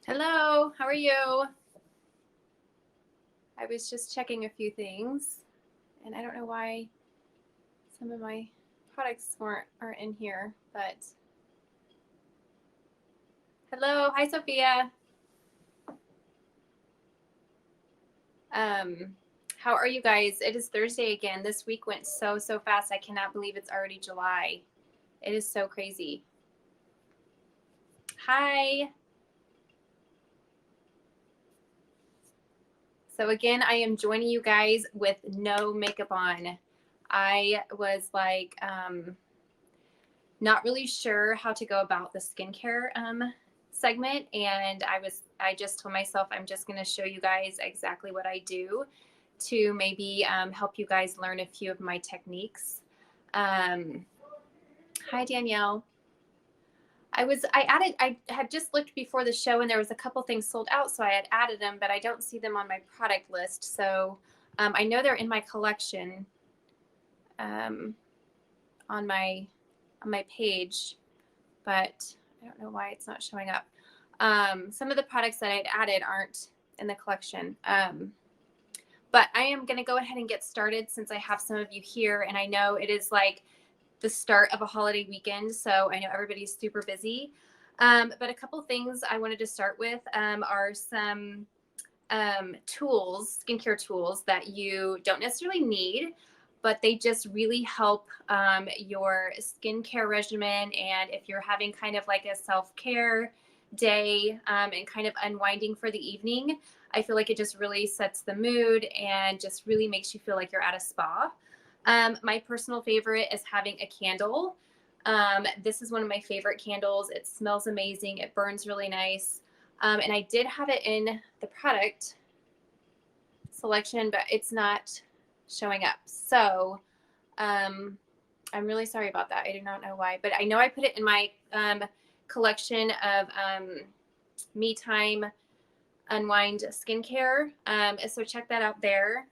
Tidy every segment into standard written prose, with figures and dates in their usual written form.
Hello, how are you? I was just checking a few things, and I don't know why some of my products aren't in here, but hello, hi Sophia. Um, how are you guys? It is Thursday again. This week went so fast. I cannot believe it's already July. It is so crazy. Hi. So again, I am joining you guys with no makeup on. I was like, not really sure how to go about the skincare segment, and I just told myself I'm just going to show you guys exactly what I do to maybe help you guys learn a few of my techniques. Hi Danielle. I had just looked before the show and there was a couple things sold out, so I had added them, but I don't see them on my product list. So I know they're in my collection on my page, but I don't know why it's not showing up. Some of the products that I'd added aren't in the collection. But I am going to go ahead and get started since I have some of you here, and I know it is like the start of a holiday weekend, so I know everybody's super busy. But a couple things I wanted to start with are some tools, skincare tools that you don't necessarily need, but they just really help your skincare regimen. And if you're having kind of like a self-care day and kind of unwinding for the evening, I feel like it just really sets the mood and just really makes you feel like you're at a spa. My personal favorite is having a candle. This is one of my favorite candles. It smells amazing. It burns really nice. And I did have it in the product selection, but it's not showing up. So I'm really sorry about that. I do not know why, but I know I put it in my collection of Me Time Unwind skincare. So check that out there.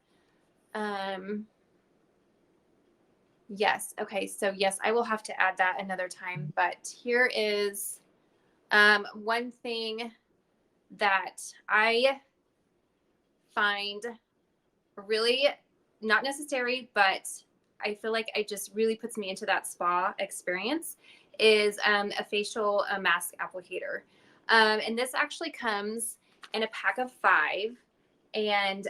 Yes. Okay. So yes, I will have to add that another time. But here is one thing that I find really not necessary, but I feel like it just really puts me into that spa experience is a facial mask applicator. And this actually comes in a pack of 5. And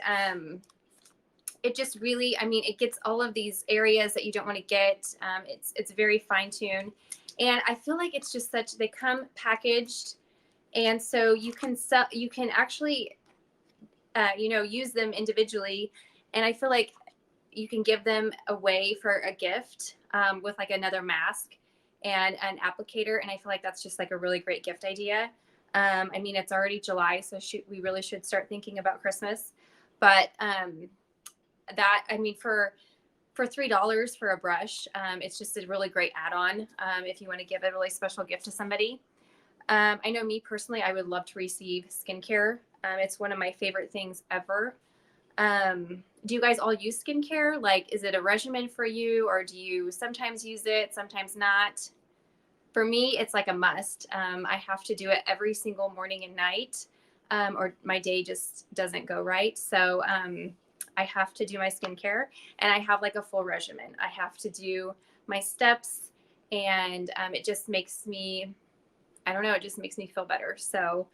it just really, I mean, it gets all of these areas that you don't want to get. It's very fine tuned. And I feel like it's just such, they come packaged. And so you can actually, use them individually. And I feel like you can give them away for a gift with like another mask and an applicator. And I feel like that's just like a really great gift idea. I mean, it's already July, so we really should start thinking about Christmas. But that, I mean, for $3 for a brush, it's just a really great add-on if you want to give a really special gift to somebody. I know me personally, I would love to receive skincare. It's one of my favorite things ever. Do you guys all use skincare? Like, is it a regimen for you, or do you sometimes use it, sometimes not? For me, it's like a must. I have to do it every single morning and night, or my day just doesn't go right. So I have to do my skincare, and I have like a full regimen. I have to do my steps, and it just makes me, I don't know, it just makes me feel better. So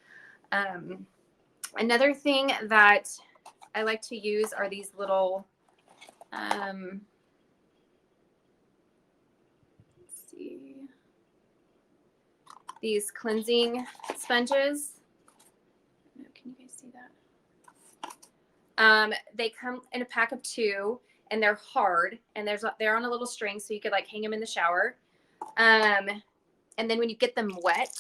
another thing that I like to use are these little, let's see, these cleansing sponges. Can you guys see that? They come in a pack of 2, and they're hard, and they're on a little string, so you could like hang them in the shower. And then when you get them wet,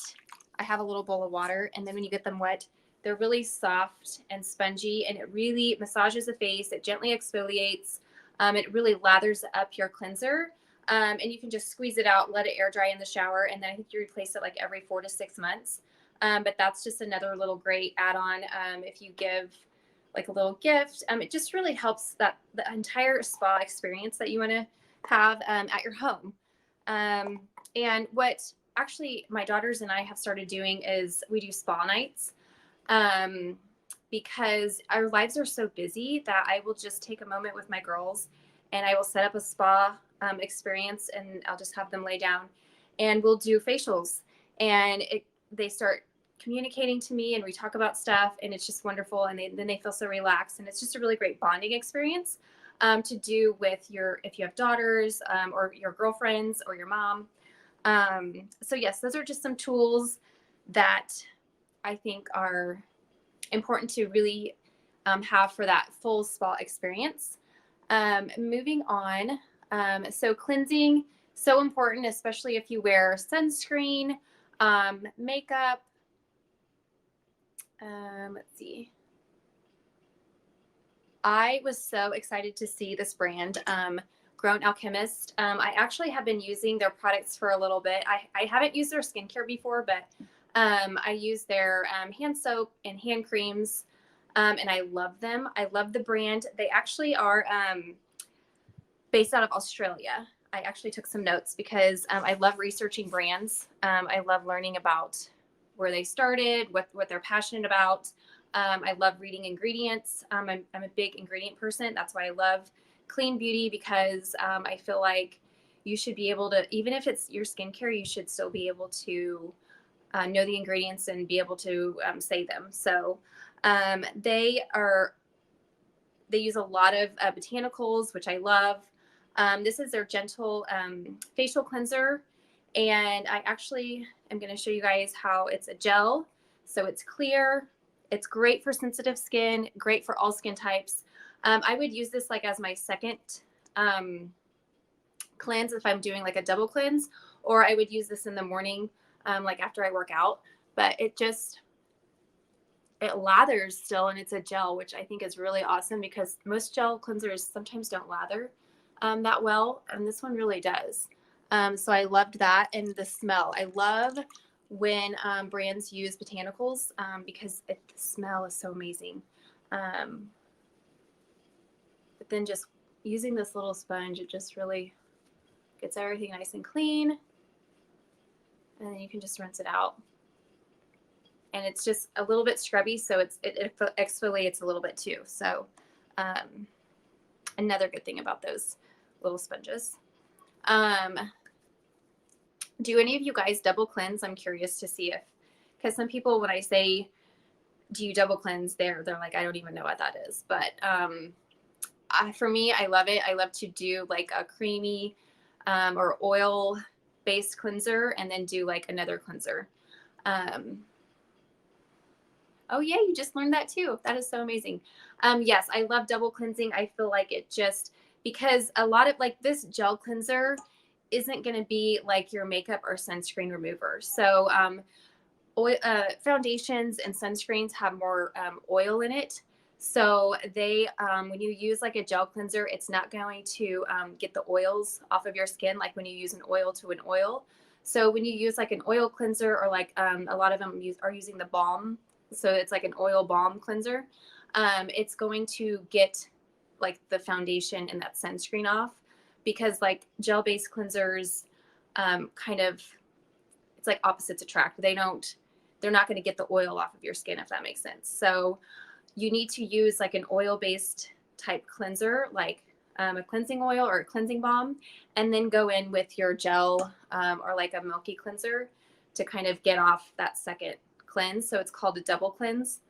I have a little bowl of water, and then when you get them wet, they're really soft and spongy, and it really massages the face. It gently exfoliates. It really lathers up your cleanser. And you can just squeeze it out, let it air dry in the shower, and then I think you replace it like every 4 to 6 months. But that's just another little great add-on if you give like a little gift. It just really helps the entire spa experience that you want to have at your home. And what actually my daughters and I have started doing is we do spa nights. because our lives are so busy that I will just take a moment with my girls and I will set up a spa experience, and I'll just have them lay down and we'll do facials, and they start communicating to me and we talk about stuff, and it's just wonderful. And then they feel so relaxed, and it's just a really great bonding experience to do with if you have daughters or your girlfriends or your mom. So yes, those are just some tools that I think are important to really have for that full spa experience. Moving on. So cleansing, so important, especially if you wear sunscreen, makeup. Let's see. I was so excited to see this brand, Grown Alchemist. I actually have been using their products for a little bit. I haven't used their skincare before, but I use their hand soap and hand creams, and I love them. I love the brand. They actually are based out of Australia. I actually took some notes because I love researching brands. I love learning about where they started, what they're passionate about. I love reading ingredients. I'm a big ingredient person. That's why I love clean beauty, because I feel like you should be able to, even if it's your skincare, you should still be able to know the ingredients and be able to say them. So they use a lot of botanicals, which I love. This is their gentle facial cleanser. And I actually am going to show you guys how it's a gel. So it's clear. It's great for sensitive skin, great for all skin types. I would use this like as my second cleanse if I'm doing like a double cleanse, or I would use this in the morning, like after I work out. But it lathers still, and it's a gel, which I think is really awesome because most gel cleansers sometimes don't lather that well, and this one really does. So I loved that. And the smell, I love when brands use botanicals because the smell is so amazing. But then just using this little sponge, it just really gets everything nice and clean, and then you can just rinse it out. And it's just a little bit scrubby, so it exfoliates a little bit too. So another good thing about those little sponges. Do any of you guys double cleanse? I'm curious to see because some people, when I say, do you double cleanse, they're like, I don't even know what that is. But for me, I love it. I love to do like a creamy or oil based cleanser, and then do like another cleanser. Oh yeah, you just learned that too. That is so amazing. Yes, I love double cleansing. I feel like it just, because a lot of like this gel cleanser isn't going to be like your makeup or sunscreen remover. So foundations and sunscreens have more oil in it. So they, when you use like a gel cleanser, it's not going to get the oils off of your skin like when you use an oil to an oil. So when you use like an oil cleanser, or like a lot of them are using the balm, so it's like an oil balm cleanser, it's going to get like the foundation and that sunscreen off, because like gel based cleansers kind of, it's like opposites attract. They're not going to get the oil off of your skin, if that makes sense. So you need to use like an oil based type cleanser, like a cleansing oil or a cleansing balm, and then go in with your gel or like a milky cleanser to kind of get off that second cleanse. So it's called a double cleanse.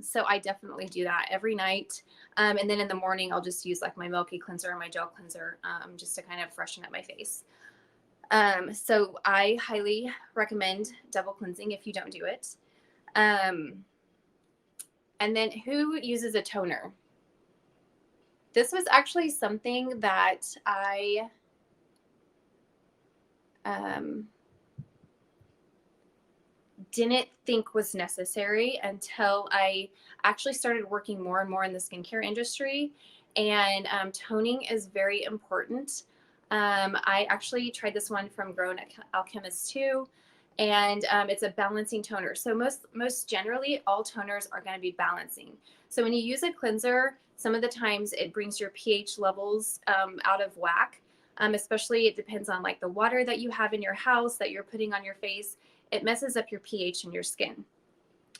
So I definitely do that every night. And then in the morning, I'll just use like my milky cleanser or my gel cleanser just to kind of freshen up my face. So I highly recommend double cleansing if you don't do it. And then who uses a toner? This was actually something that I didn't think was necessary until I actually started working more and more in the skincare industry. And toning is very important. I actually tried this one from Grown Alchemist too, and it's a balancing toner. So most generally, all toners are going to be balancing. So when you use a cleanser, some of the times it brings your pH levels out of whack. Especially, it depends on like the water that you have in your house that you're putting on your face. It messes up your pH in your skin.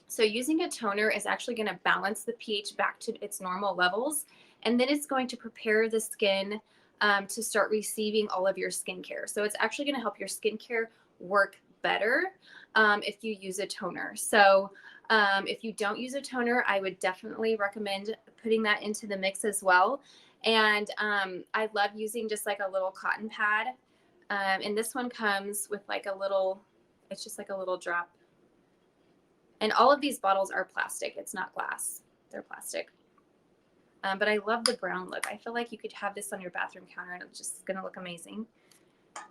So using a toner is actually going to balance the pH back to its normal levels. And then it's going to prepare the skin to start receiving all of your skincare. So it's actually going to help your skincare work better if you use a toner. So if you don't use a toner, I would definitely recommend putting that into the mix as well. And I love using just like a little cotton pad. And this one comes with like a little, it's just like a little drop. And all of these bottles are plastic. It's not glass. They're plastic. But I love the brown look. I feel like you could have this on your bathroom counter and it's just going to look amazing.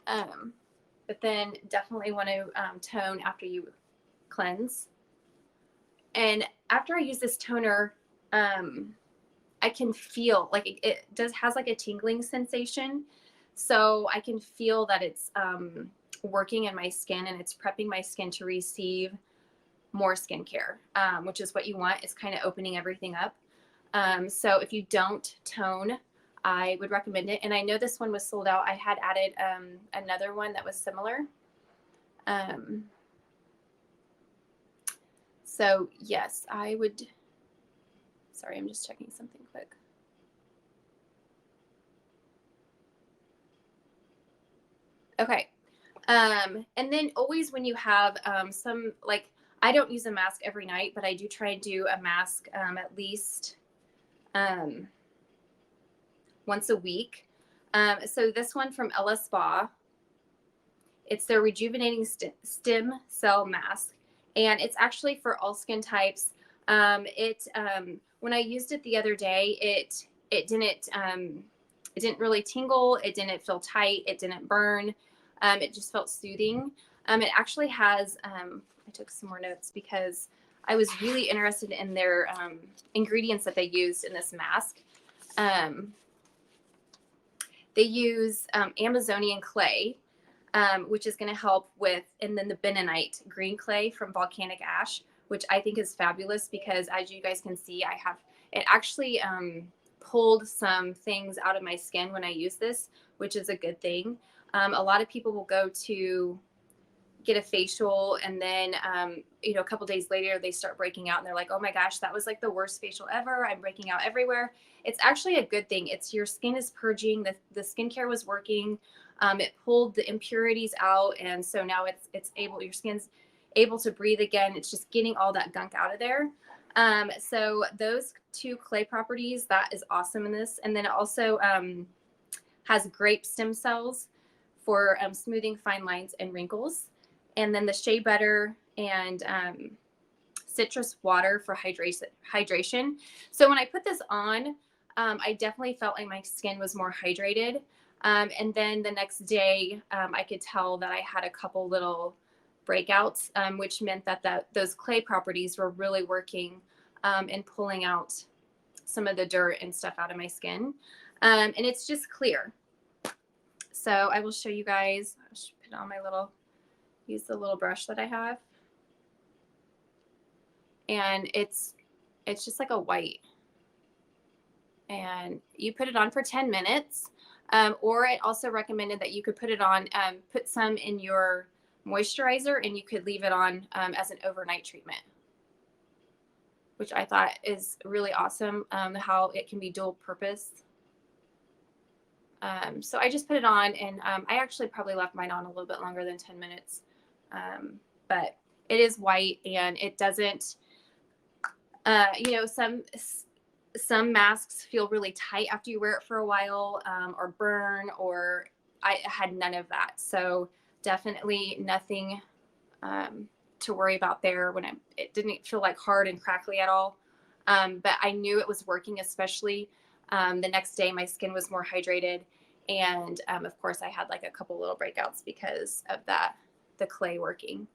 But then definitely want to tone after you cleanse. And after I use this toner, I can feel like it has like a tingling sensation. So I can feel that it's working in my skin and it's prepping my skin to receive more skincare, which is what you want. It's kind of opening everything up. So if you don't tone, I would recommend it. And I know this one was sold out. I had added another one that was similar. So yes, I would. Sorry, I'm just checking something quick. Okay. And then always when you have some, like, I don't use a mask every night, but I do try and do a mask at least once a week. So this one from Ella Spa, it's their Rejuvenating Stem Cell Mask. And it's actually for all skin types. When I used it the other day, it didn't really tingle. It didn't feel tight. It didn't burn. It just felt soothing. It actually has, I took some more notes because I was really interested in their ingredients that they used in this mask. They use Amazonian clay, which is going to help with, and then the bentonite green clay from volcanic ash, which I think is fabulous because as you guys can see, it actually pulled some things out of my skin when I use this, which is a good thing. A lot of people will go to get a facial and then a couple days later they start breaking out and they're like, oh my gosh, that was like the worst facial ever. I'm breaking out everywhere. It's actually a good thing. It's your skin is purging. The skincare was working. It pulled the impurities out, and so now it's able, your skin's able to breathe again. It's just getting all that gunk out of there. So those two clay properties, that is awesome in this. And then it also has grape stem cells for smoothing fine lines and wrinkles. And then the shea butter and citrus water for hydration. So when I put this on, I definitely felt like my skin was more hydrated. And then the next day, I could tell that I had a couple little breakouts, which meant that those clay properties were really working and pulling out some of the dirt and stuff out of my skin. And it's just clear. So I will show you guys. I should put on my use the little brush that I have. And it's just like a white. And you put it on for 10 minutes. Or it also recommended that you could put it on, put some in your moisturizer, and you could leave it on as an overnight treatment, which I thought is really awesome, how it can be dual purpose. So I just put it on, and I actually probably left mine on a little bit longer than 10 minutes. But it is white, and it doesn't, some masks feel really tight after you wear it for a while, or burn, or I had none of that. So definitely nothing to worry about there. It didn't feel like hard and crackly at all. But I knew it was working, especially the next day my skin was more hydrated. And of course I had like a couple little breakouts because of the clay working.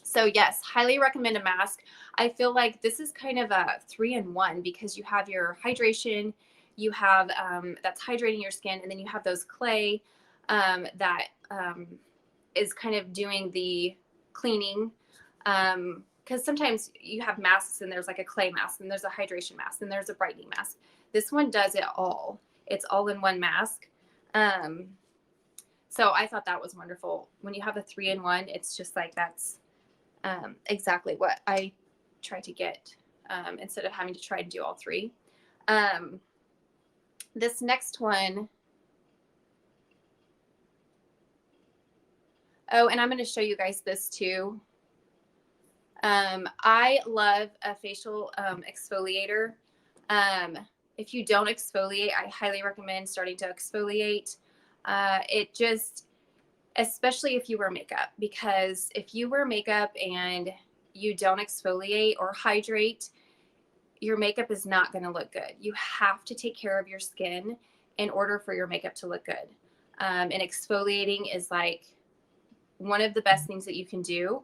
So yes, highly recommend a mask. I feel like this is kind of a 3-in-1 because you have your hydration, you have that's hydrating your skin, and then you have those clay that is kind of doing the cleaning. Because sometimes you have masks and there's like a clay mask and there's a hydration mask and there's a brightening mask. This one does it all. It's all in one mask. So I thought that was wonderful. When you have a 3-in-1, it's just like that's exactly what I try to get, instead of having to try and do all three. This next one, oh, and I'm going to show you guys this too. I love a facial exfoliator. If you don't exfoliate, I highly recommend starting to exfoliate. It just, especially if you wear makeup, because if you wear makeup and you don't exfoliate or hydrate, your makeup is not going to look good. You have to take care of your skin in order for your makeup to look good. And exfoliating is like one of the best things that you can do.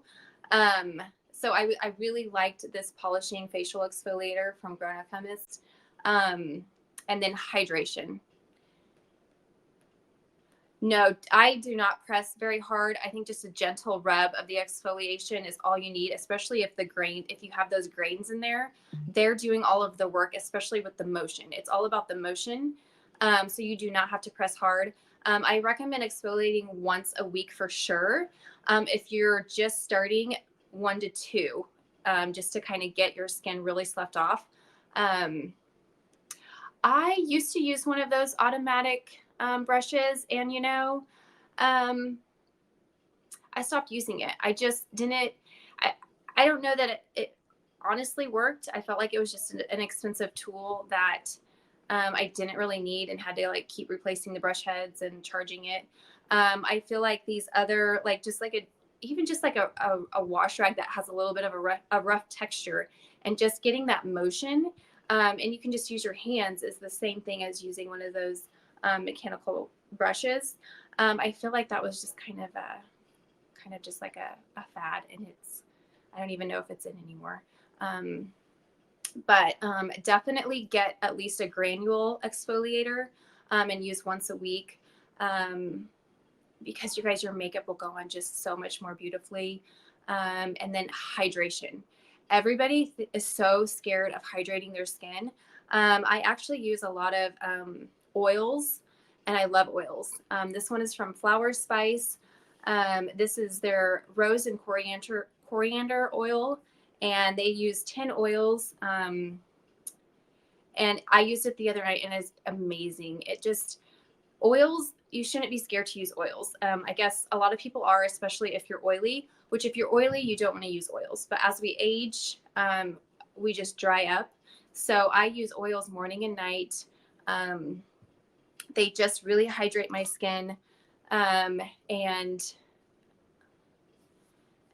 So I really liked this polishing facial exfoliator from Grown Up Chemist. And then hydration. No, I do not press very hard. I think just a gentle rub of the exfoliation is all you need, especially if if you have those grains in there, they're doing all of the work, especially with the motion. It's all about the motion. So you do not have to press hard. I recommend exfoliating once a week for sure. If you're just starting, 1 to 2, just to kind of get your skin really sloughed off. I used to use one of those automatic brushes, and I stopped using it. I just didn't. I don't know that it honestly worked. I felt like it was just an expensive tool that I didn't really need, and had to like keep replacing the brush heads and charging it. I feel like these other, like just like even just like a wash rag that has a little bit of a rough texture, and just getting that motion. And you can just use your hands, is the same thing as using one of those mechanical brushes. I feel like that was just kind of just like a fad, and I don't even know if it's in anymore. But definitely get at least a granule exfoliator, and use once a week, because you guys, your makeup will go on just so much more beautifully. And then hydration. Everybody is so scared of hydrating their skin. I actually use a lot of oils, and I love oils. This one is from Flower Spice. This is their rose and coriander oil, and they use 10 oils. And I used it the other night, and it's amazing. Oils, you shouldn't be scared to use oils. I guess a lot of people are, especially if you're oily, which if you're oily, you don't want to use oils. But as we age, we just dry up. So I use oils morning and night. They just really hydrate my skin. And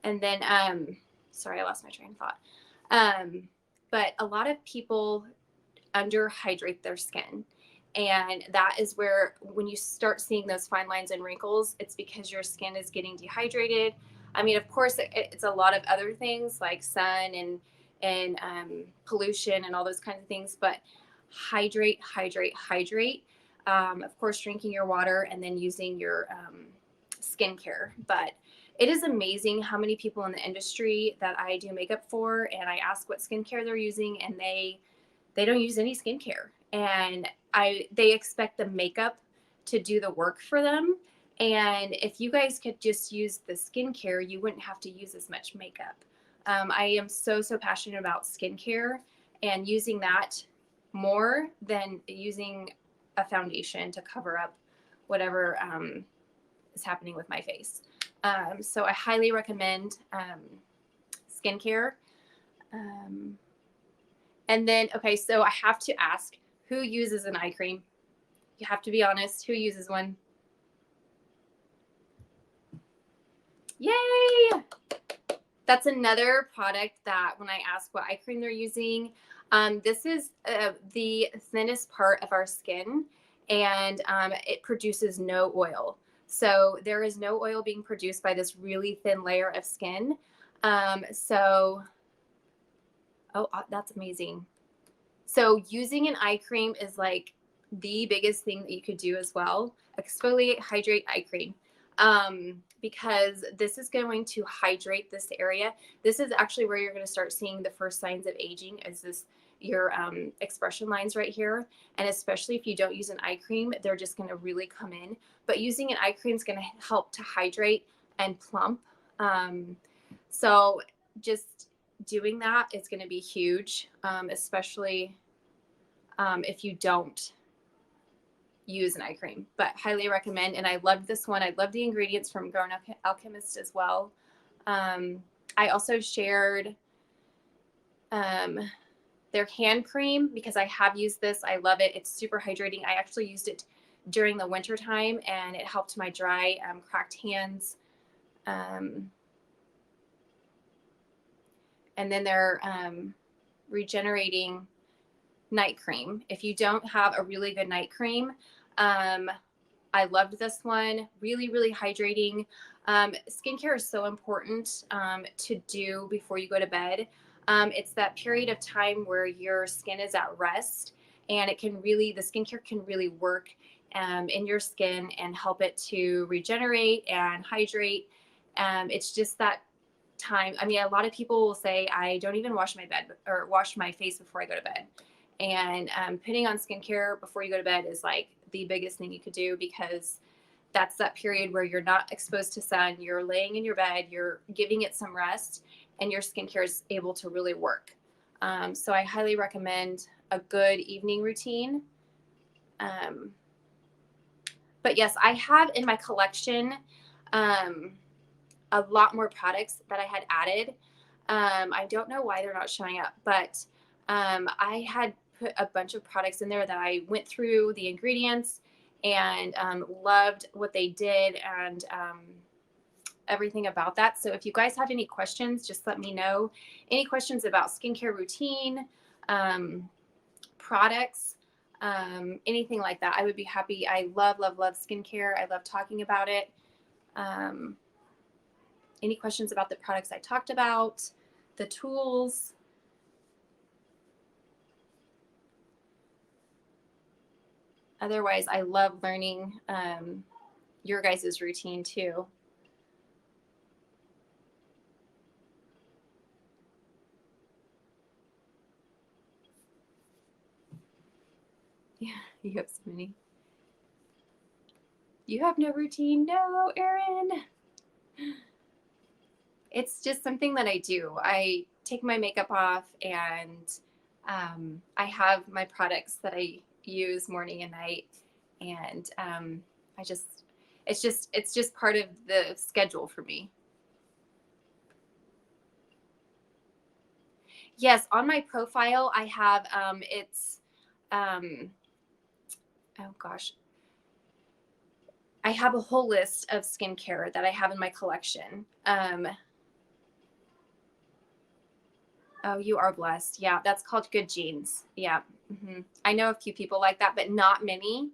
then, sorry, I lost my train of thought. But a lot of people underhydrate their skin. And that is where, when you start seeing those fine lines and wrinkles, it's because your skin is getting dehydrated. I mean, of course, it's a lot of other things like sun and pollution and all those kinds of things, but hydrate. Of course, drinking your water, and then using your skincare. But it is amazing how many people in the industry that I do makeup for, and I ask what skincare they're using, and they don't use any skincare, and they expect the makeup to do the work for them. And if you guys could just use the skincare, you wouldn't have to use as much makeup. I am so passionate about skincare, and using that more than using a foundation to cover up whatever is happening with my face. So I highly recommend skincare. And then, okay, so I have to ask, who uses an eye cream? You have to be honest. Who uses one? Yay! That's another product that when I ask what eye cream they're using, this is the thinnest part of our skin, and it produces no oil. So there is no oil being produced by this really thin layer of skin. Oh, that's amazing. So using an eye cream is like the biggest thing that you could do as well. Exfoliate, hydrate, eye cream. Because this is going to hydrate this area. This is actually where you're going to start seeing the first signs of aging, is your expression lines right here. And especially if you don't use an eye cream, they're just going to really come in. But using an eye cream is going to help to hydrate and plump. So just doing that is going to be huge, especially if you don't use an eye cream, but highly recommend. And I loved this one. I love the ingredients from Grown Alchemist as well. I also shared their hand cream because I have used this. I love it. It's super hydrating. I actually used it during the winter time and it helped my dry, cracked hands. And then their regenerating night cream. If you don't have a really good night cream, I loved this one. Really, really hydrating. Skincare is so important to do before you go to bed. It's that period of time where your skin is at rest, and it can really, the skincare can really work in your skin and help it to regenerate and hydrate. It's just that time. I mean, a lot of people will say, I don't even wash my bed or wash my face before I go to bed. And putting on skincare before you go to bed is like the biggest thing you could do, because that's that period where you're not exposed to sun, you're laying in your bed, you're giving it some rest, and your skincare is able to really work. So I highly recommend a good evening routine. But yes, I have in my collection a lot more products that I had added. I don't know why they're not showing up, but I had put a bunch of products in there that I went through the ingredients and loved what they did and everything about that. So if you guys have any questions, just let me know. Any questions about skincare routine, products, anything like that, I would be happy. I love, love, love skincare. I love talking about it. Any questions about the products I talked about, the tools? Otherwise, I love learning your guys' routine too. Yeah, you have so many. You have no routine? No, Erin. It's just something that I do. I take my makeup off and I have my products that I use morning and night. And it's just part of the schedule for me. Yes, on my profile, I have, oh gosh, I have a whole list of skincare that I have in my collection. Oh, you are blessed. Yeah, that's called Good Genes. Yeah. I know a few people like that, but not many.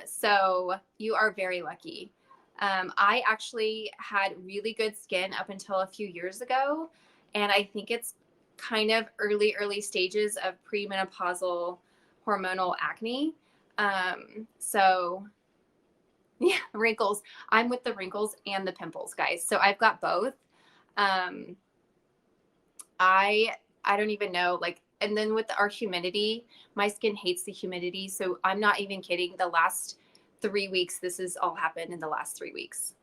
So you are very lucky. I actually had really good skin up until a few years ago, and I think it's kind of early stages of premenopausal hormonal acne. So yeah, wrinkles. I'm with the wrinkles and the pimples, guys. So I've got both. Um, I don't even know, like, and then with our humidity, my skin hates the humidity. So I'm not even kidding. The last 3 weeks, this has all happened in the last 3 weeks.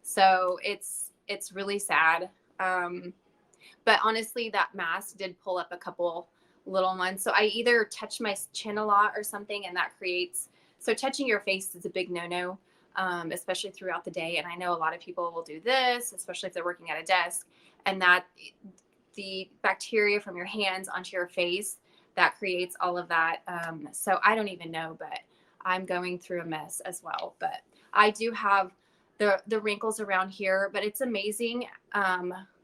So it's really sad. But honestly, that mask did pull up a couple little ones. So I either touch my chin a lot or something, and that creates, so touching your face is a big no-no, especially throughout the day. And I know a lot of people will do this, especially if they're working at a desk, and that the bacteria from your hands onto your face, that creates all of that. So I don't even know, but I'm going through a mess as well. But I do have the wrinkles around here, but it's amazing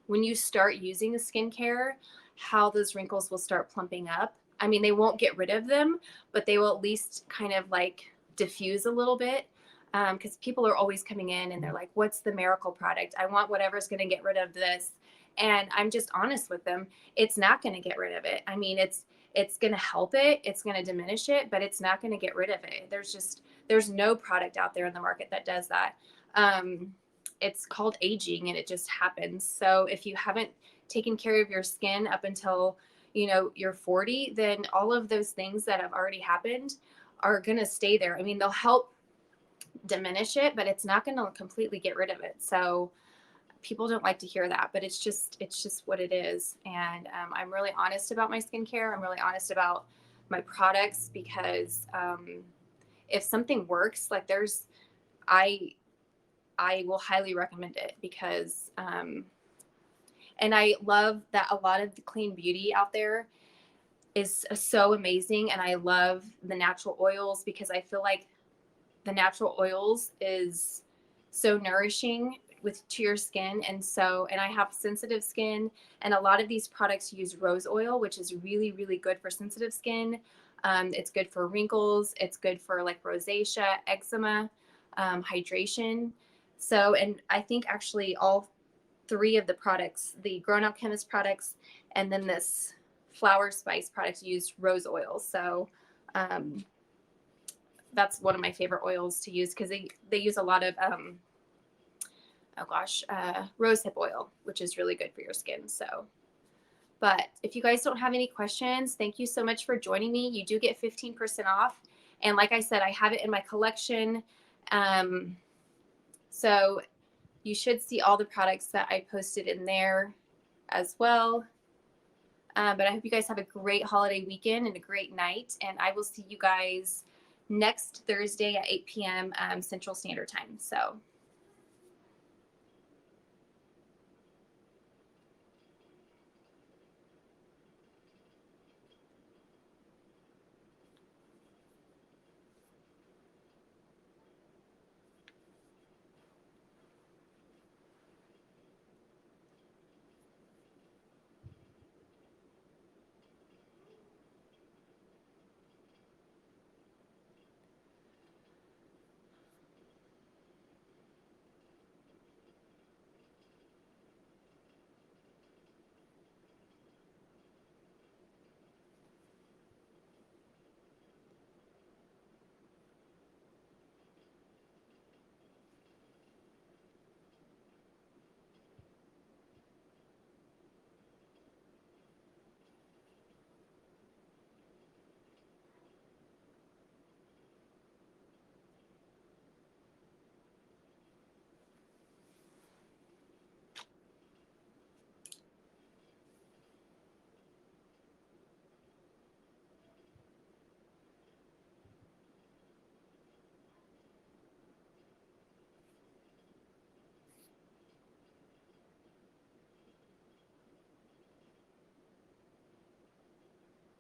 when you start using the skincare, how those wrinkles will start plumping up. I mean, they won't get rid of them, but they will at least kind of like diffuse a little bit. Because people are always coming in and they're like, what's the miracle product? I want whatever's going to get rid of this. And I'm just honest with them. It's not going to get rid of it. I mean, it's going to help it. It's going to diminish it, but it's not going to get rid of it. There's no product out there in the market that does that. It's called aging, and it just happens. So if you haven't taken care of your skin up until, you're 40, then all of those things that have already happened are going to stay there. I mean, they'll help diminish it, but it's not going to completely get rid of it. So people don't like to hear that, but it's just what it is. And I'm really honest about my skincare. I'm really honest about my products because if something works, like I will highly recommend it because and I love that a lot of the clean beauty out there is so amazing, and I love the natural oils because I feel like the natural oils is so nourishing to your skin. And I have sensitive skin, and a lot of these products use rose oil, which is really, really good for sensitive skin. It's good for wrinkles. It's good for like rosacea, eczema, hydration. So, and I think actually all three of the products, the Grown Out Chemist products, and then this flower spice product, use rose oil. So, that's one of my favorite oils to use because they use a lot of rosehip oil, which is really good for your skin. So, but if you guys don't have any questions, thank you so much for joining me. You do get 15% off, and like I said, I have it in my collection. So you should see all the products that I posted in there as well. But I hope you guys have a great holiday weekend and a great night, and I will see you guys next Thursday at 8 p.m. Central Standard Time. So